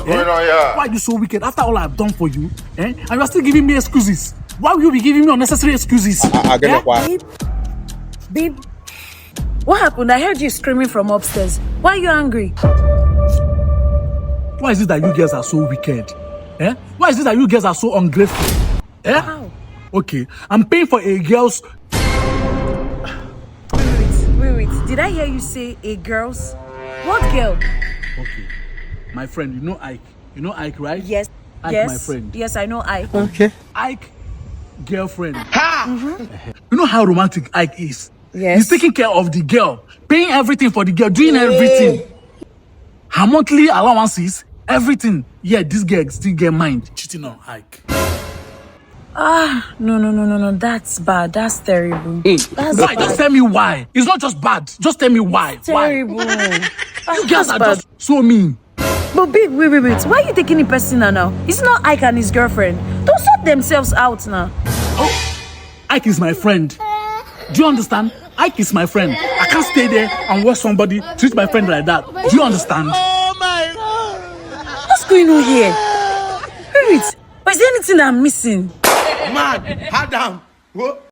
What's going on here? Why are you so wicked after all I've done for you? And you are still giving me excuses. Why will you be giving me unnecessary excuses? I get it. Why? Babe, what happened? I heard you screaming from upstairs. Why are you angry? Why is it that you girls are so wicked? Why is it that you girls are so ungrateful? How? Okay, I'm paying for a girl's... Wait. Did I hear you say a girl's? What girl? Okay, my friend, you know Ike. You know Ike, right? Yes. Ike, my friend. Yes, I know Ike. Okay. Ike, girlfriend. You know how romantic Ike is? Yes. He's taking care of the girl, paying everything for the girl, doing everything. Her monthly allowances, everything. Yeah, this girl still get mind cheating on Ike. No. That's bad. That's terrible. That's Why? bad. Just tell me why. It's not just bad. Just tell me why. Terrible. You girls are just so mean. But babe, wait. Why are you taking it personal now? It's not Ike and his girlfriend. Don't sort themselves out now. Oh, Ike is my friend. Do you understand? Ike is my friend. I can't stay there and watch somebody treat my friend like that. Do you understand? Oh my God! What's going on here? Wait, is there anything I'm missing? Man, Adam. What?